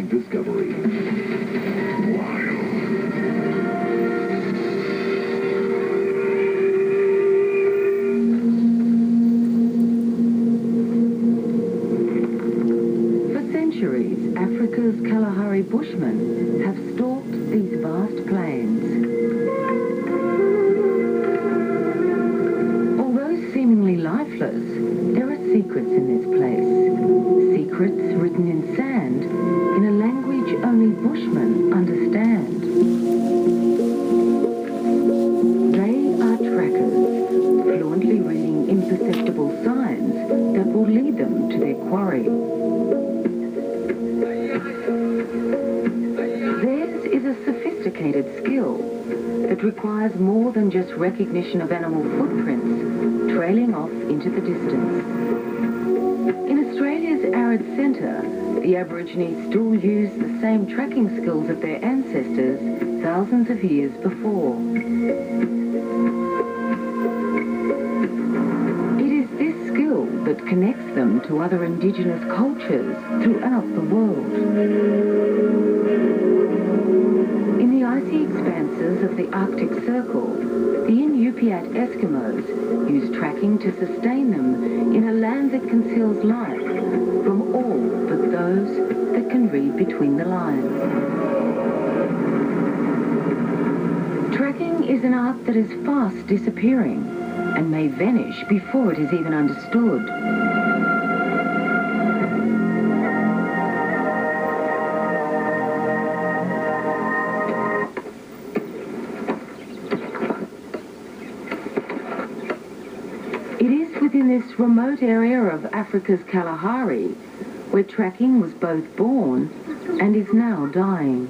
Discovery. Wild. For centuries, Africa's Kalahari Bushmen have stalked these vast plains. Although seemingly lifeless, there are secrets in this place. Secrets written in sand in a language only Bushmen understand. They are trackers, fluently reading imperceptible signs that will lead them to their quarry. Theirs is a sophisticated skill that requires more than just recognition of animal footprints trailing off into the distance. In Australia's arid centre, the Aborigines still use the same tracking skills of their ancestors thousands of years before. It is this skill that connects them to other indigenous cultures throughout the world. In the icy expanses of the Arctic Circle, the Inupiat Eskimos use tracking to sustain them in a land that conceals life from all but those that can read between the lines. Tracking is an art that is fast disappearing and may vanish before it is even understood. In this remote area of Africa's Kalahari, where tracking was both born and is now dying.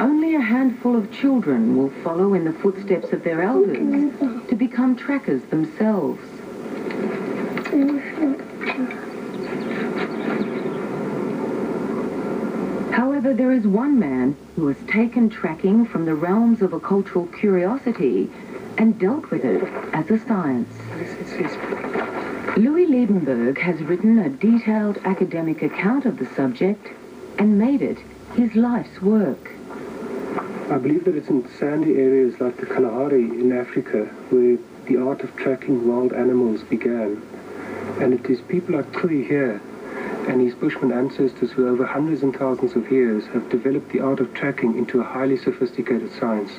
Only a handful of children will follow in the footsteps of their elders to become trackers themselves. However, there is one man who has taken tracking from the realms of a cultural curiosity and dealt with it as a science. Louis Liebenberg has written a detailed academic account of the subject and made it his life's work. I believe that it's in sandy areas like the Kalahari in Africa where the art of tracking wild animals began. And it is people like Kui here and his Bushman ancestors who over hundreds and thousands of years have developed the art of tracking into a highly sophisticated science.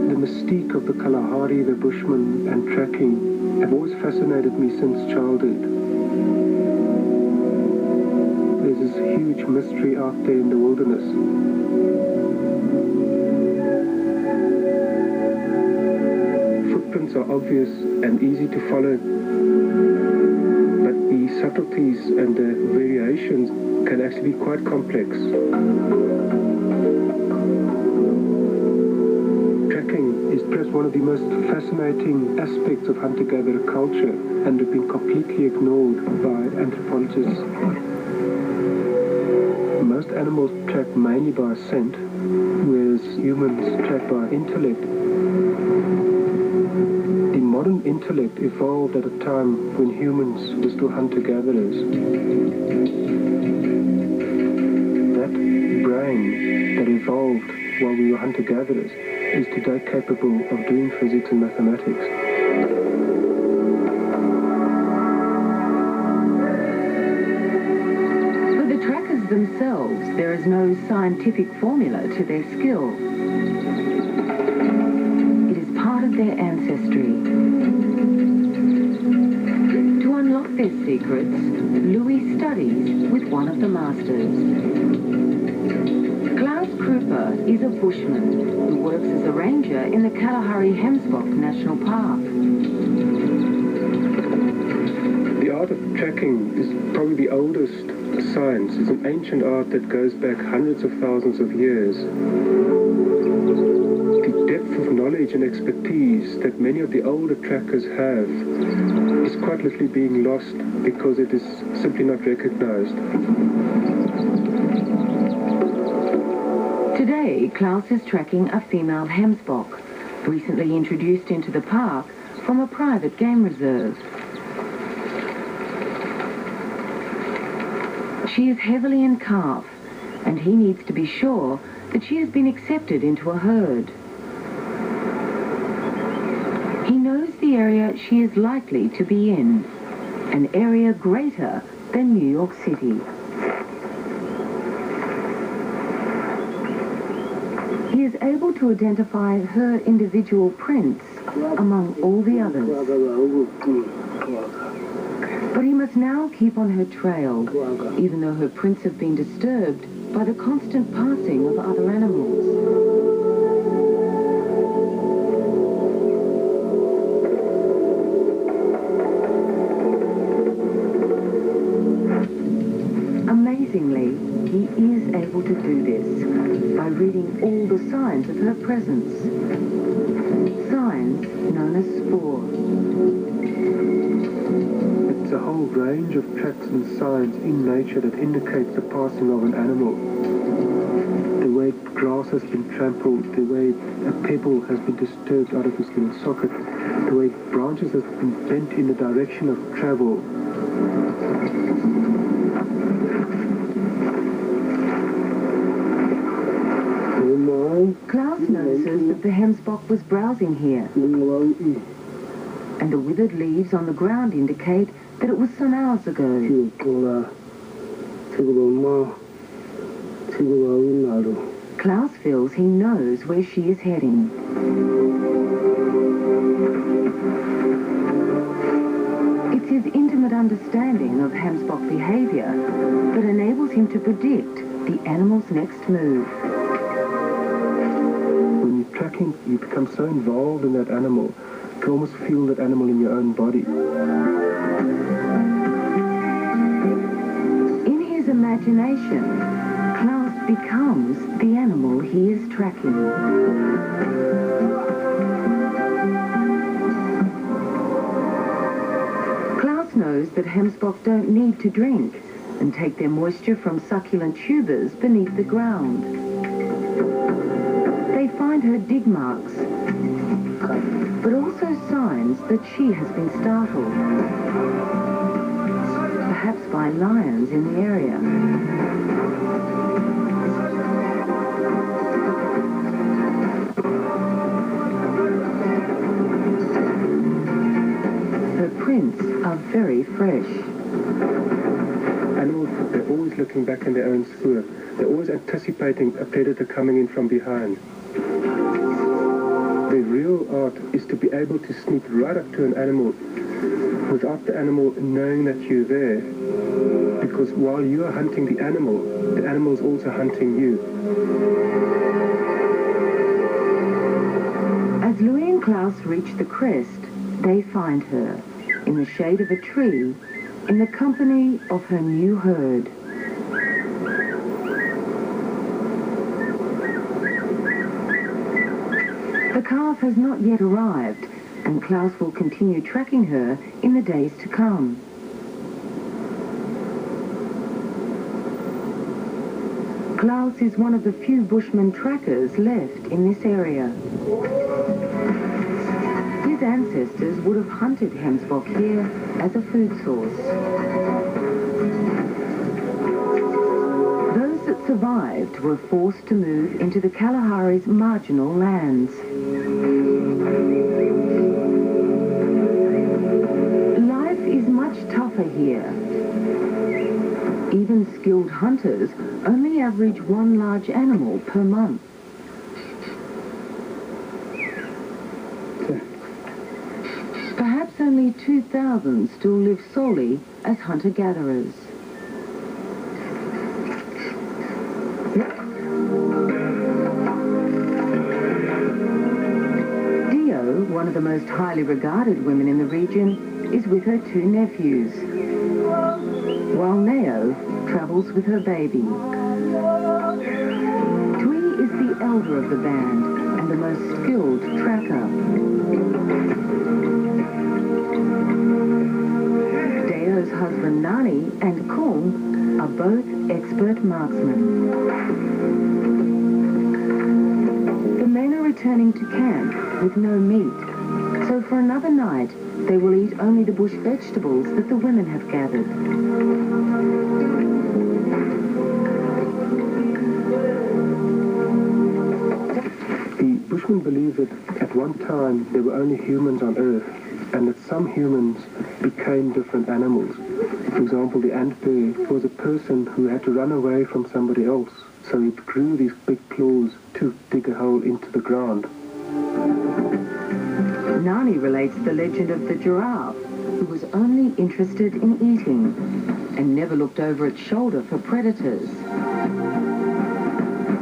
The mystique of the Kalahari, the Bushman and tracking have always fascinated me since childhood. There's this huge mystery out there in the wilderness. Footprints are obvious and easy to follow, but the subtleties and the variations can actually be quite complex. Tracking is perhaps one of the most fascinating aspects of hunter-gatherer culture and have been completely ignored by anthropologists. Most animals track mainly by scent, whereas humans track by intellect. The modern intellect evolved at a time when humans were still hunter-gatherers. That brain that evolved while we were hunter-gatherers is today capable of doing physics and mathematics. For the trackers themselves, there is no scientific formula to their skill. It is part of their ancestry. To unlock their secrets, Louis studies with one of the masters. Klaus Kruper is a bushman who works as a ranger in the Kalahari Hemsbok National Park. The art of tracking is probably the oldest science. It's an ancient art that goes back hundreds of thousands of years. The depth of knowledge and expertise that many of the older trackers have is quite literally being lost because it is simply not recognized. Today, Klaus is tracking a female Hemsbok, recently introduced into the park from a private game reserve. She is heavily in calf, and he needs to be sure that she has been accepted into a herd. He knows the area she is likely to be in, an area greater than New York City. He is able to identify her individual prints among all the others. But he must now keep on her trail, even though her prints have been disturbed by the constant passing of other animals. Amazingly, he is able to do this by reading all the signs of her presence. Signs known as spoor. It's a whole range of tracks and signs in nature that indicates the passing of an animal. The way grass has been trampled, the way a pebble has been disturbed out of its little socket, the way branches have been bent in the direction of travel. Klaus notices that the hemsbok was browsing here, and the withered leaves on the ground indicate that it was some hours ago. Klaus feels he knows where she is heading. It's his intimate understanding of hemsbok behavior that enables him to predict the animal's next move. When you're tracking, you become so involved in that animal, you can almost feel that animal in your own body. In his imagination, Klaus becomes the animal he is tracking. Klaus knows that hemsbok don't need to drink and take their moisture from succulent tubers beneath the ground. They find her dig marks, but also signs that she has been startled, perhaps by lions in the area. Her prints are very fresh. Animals, they're always looking back in their own spoor. They're always anticipating a predator coming in from behind. The real art is to be able to sneak right up to an animal without the animal knowing that you're there. Because while you are hunting the animal is also hunting you. As Louis and Klaus reach the crest, they find her in the shade of a tree in the company of her new herd. The calf has not yet arrived, and Klaus will continue tracking her in the days to come. Klaus is one of the few Bushman trackers left in this area. His ancestors would have hunted hemsbok here as a food source. Those that survived were forced to move into the Kalahari's marginal lands. Life is much tougher here. Even skilled hunters only average one large animal per month. Perhaps only 2,000 still live solely as hunter-gatherers. Dio, one of the most highly regarded women in the region, is with her two nephews, while Neo travels with her baby. Tui is the elder of the band and the most skilled tracker. Deo's husband Nani and Kung are both expert marksmen. The men are returning to camp with no meat, so So for another night, they will eat only the bush vegetables that the women have gathered. The Bushmen believe that at one time there were only humans on Earth, and that some humans became different animals. For example, the ant bear was a person who had to run away from somebody else, so it grew these big claws to dig a hole into the ground. Nani relates the legend of the giraffe, who was only interested in eating and never looked over its shoulder for predators.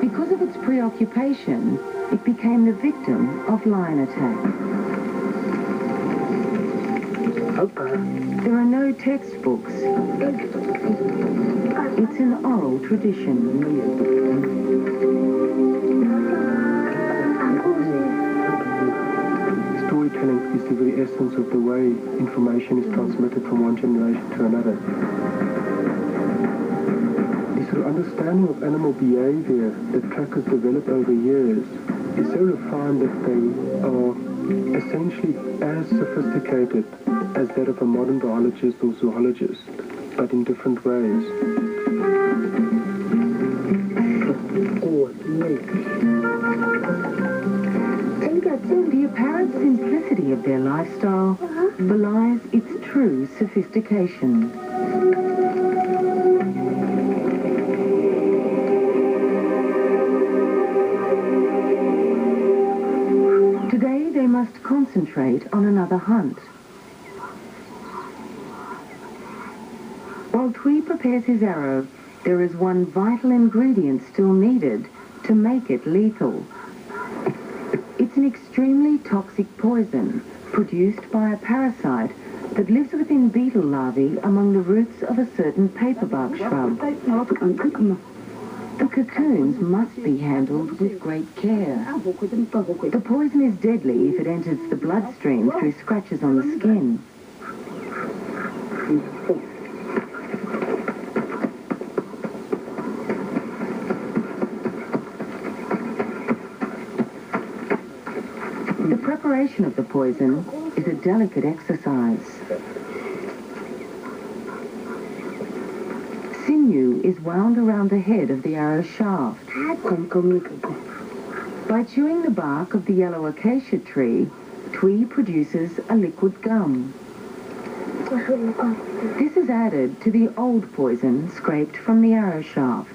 Because of its preoccupation, it became the victim of lion attack. There are no textbooks. It's an oral tradition. Storytelling is the very essence of the way information is transmitted from one generation to another. The sort of understanding of animal behavior that trackers develop over years is so refined that they are essentially as sophisticated as that of a modern biologist or zoologist, but in different ways. The apparent simplicity of their lifestyle belies its true sophistication. Today they must concentrate on another hunt. While Tui prepares his arrow, there is one vital ingredient still needed to make it lethal. It's an extremely toxic poison produced by a parasite that lives within beetle larvae among the roots of a certain paperbark shrub. The cocoons must be handled with great care. The poison is deadly if it enters the bloodstream through scratches on the skin. The preparation of the poison is a delicate exercise. Sinew is wound around the head of the arrow shaft. By chewing the bark of the yellow acacia tree, Tui produces a liquid gum. This is added to the old poison scraped from the arrow shaft.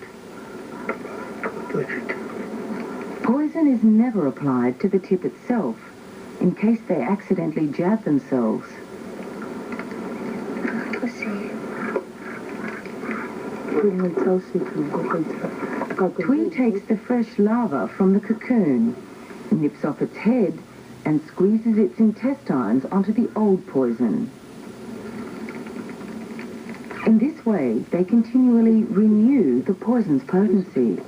Poison is never applied to the tip itself, in case they accidentally jab themselves. Tui takes the fresh larva from the cocoon, nips off its head, and squeezes its intestines onto the old poison. In this way, they continually renew the poison's potency.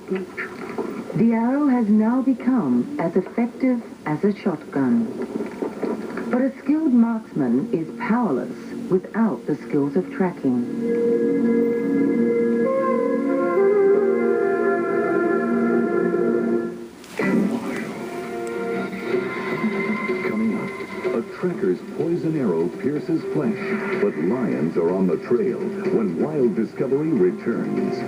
The arrow has now become as effective as a shotgun. But a skilled marksman is powerless without the skills of tracking. Coming up, a tracker's poison arrow pierces flesh, but lions are on the trail when Wild Discovery returns.